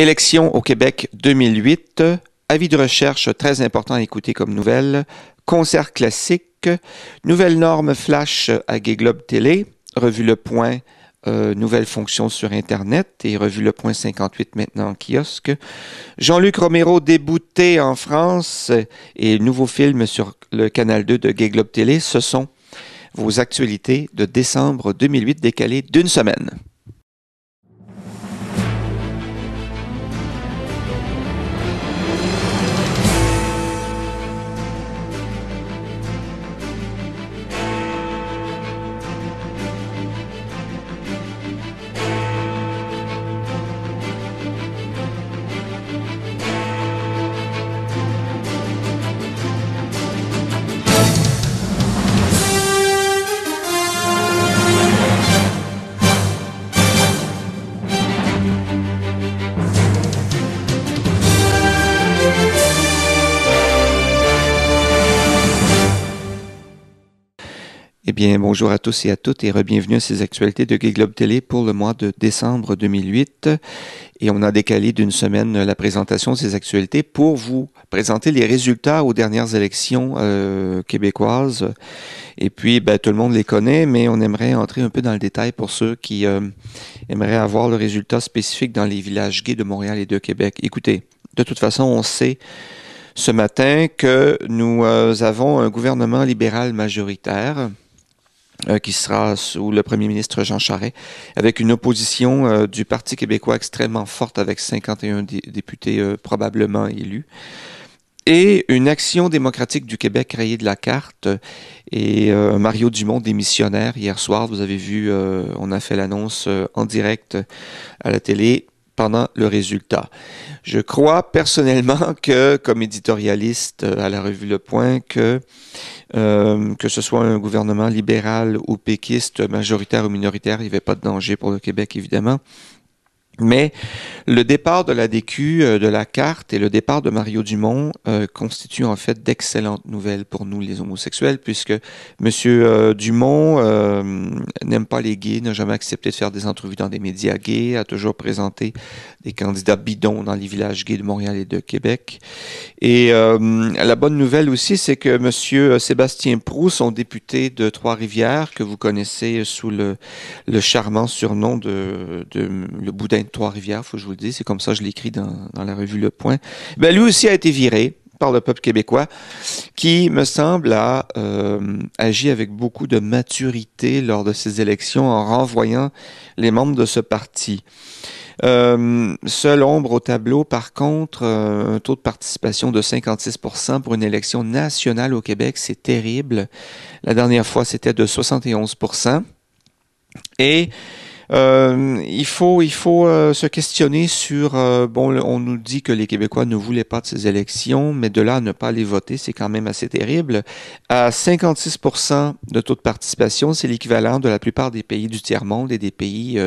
Élections au Québec 2008, avis de recherche très important à écouter comme nouvelle, concert classique, nouvelles normes flash à Gay Globe Télé, revue Le Point, nouvelles fonctions sur Internet et revue Le Point 58 maintenant en kiosque. Jean-Luc Romero débouté en France et nouveau film sur le Canal 2 de Gay Globe Télé, ce sont vos actualités de décembre 2008 décalées d'une semaine. Eh bien, bonjour à tous et à toutes et re-bienvenue à ces actualités de Gay Globe Télé pour le mois de décembre 2008. Et on a décalé d'une semaine la présentation de ces actualités pour vous présenter les résultats aux dernières élections québécoises. Et puis, tout le monde les connaît, mais on aimerait entrer un peu dans le détail pour ceux qui aimeraient avoir le résultat spécifique dans les villages gays de Montréal et de Québec. Écoutez, de toute façon, on sait ce matin que nous avons un gouvernement libéral majoritaire qui sera sous le premier ministre Jean Charest, avec une opposition du Parti québécois extrêmement forte avec 51 députés probablement élus, et une action démocratique du Québec rayée de la carte, et Mario Dumont démissionnaire hier soir. Vous avez vu, on a fait l'annonce en direct à la télé pendant le résultat. Je crois personnellement que, comme éditorialiste à la revue Le Point, que ce soit un gouvernement libéral ou péquiste, majoritaire ou minoritaire, il n'y avait pas de danger pour le Québec, évidemment. Mais le départ de la DQ, de la carte et le départ de Mario Dumont constituent en fait d'excellentes nouvelles pour nous les homosexuels, puisque M. Dumont n'aime pas les gays, n'a jamais accepté de faire des entrevues dans des médias gays, a toujours présenté des candidats bidons dans les villages gays de Montréal et de Québec. Et la bonne nouvelle aussi, c'est que M. Sébastien Proulx, son député de Trois-Rivières, que vous connaissez sous le charmant surnom de le boudin de Trois-Rivières, faut que je vous le dise, c'est comme ça que je l'écris dans la revue Le Point, lui aussi a été viré par le peuple québécois, qui, me semble, a agi avec beaucoup de maturité lors de ces élections en renvoyant les membres de ce parti. Seule ombre au tableau, par contre, un taux de participation de 56% pour une élection nationale au Québec, c'est terrible. La dernière fois, c'était de 71%. Et il faut se questionner sur, on nous dit que les Québécois ne voulaient pas de ces élections, mais de là à ne pas les voter, c'est quand même assez terrible. À 56% de taux de participation, c'est l'équivalent de la plupart des pays du tiers-monde et des pays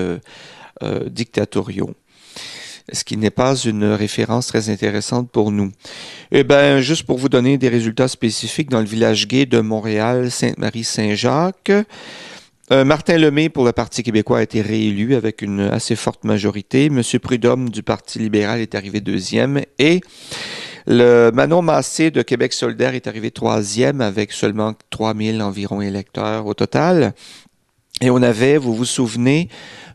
dictatoriaux. Ce qui n'est pas une référence très intéressante pour nous. Juste pour vous donner des résultats spécifiques, dans le village gay de Montréal, Sainte-Marie-Saint-Jacques, Martin Lemay pour le Parti québécois a été réélu avec une assez forte majorité. M. Prudhomme du Parti libéral est arrivé deuxième et le Manon Massé de Québec solidaire est arrivé troisième avec seulement 3000 environ électeurs au total. Et on avait, vous vous souvenez,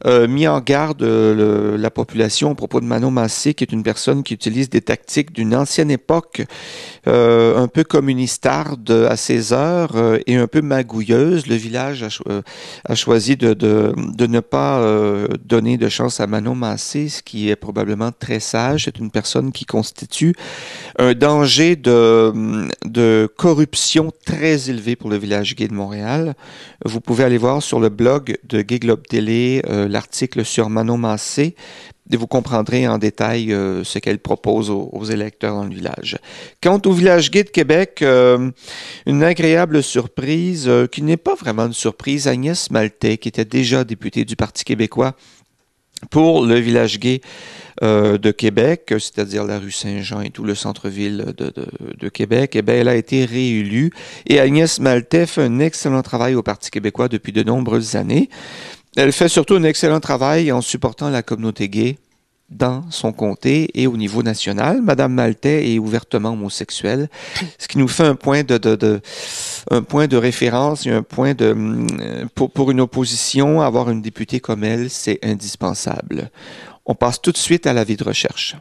mis en garde la population à propos de Manon Massé, qui est une personne qui utilise des tactiques d'une ancienne époque, un peu communistarde à ses heures et un peu magouilleuse. Le village a choisi de ne pas donner de chance à Manon Massé, ce qui est probablement très sage. C'est une personne qui constitue un danger de corruption très élevé pour le village gay de Montréal. Vous pouvez aller voir sur le blog de Gay Globe Télé l'article sur Manon Massé et vous comprendrez en détail ce qu'elle propose aux électeurs dans le village. Quant au village gay de Québec, une agréable surprise qui n'est pas vraiment une surprise, Agnès Maltais, qui était déjà députée du Parti québécois pour le village gay de Québec, c'est-à-dire la rue Saint-Jean et tout le centre-ville de Québec, elle a été réélue. Et Agnès Maltais fait un excellent travail au Parti québécois depuis de nombreuses années. Elle fait surtout un excellent travail en supportant la communauté gay dans son comté et au niveau national. Madame Maltais est ouvertement homosexuelle, ce qui nous fait un point un point de référence et un point pour une opposition, avoir une députée comme elle, c'est indispensable. On passe tout de suite à l'avis de recherche.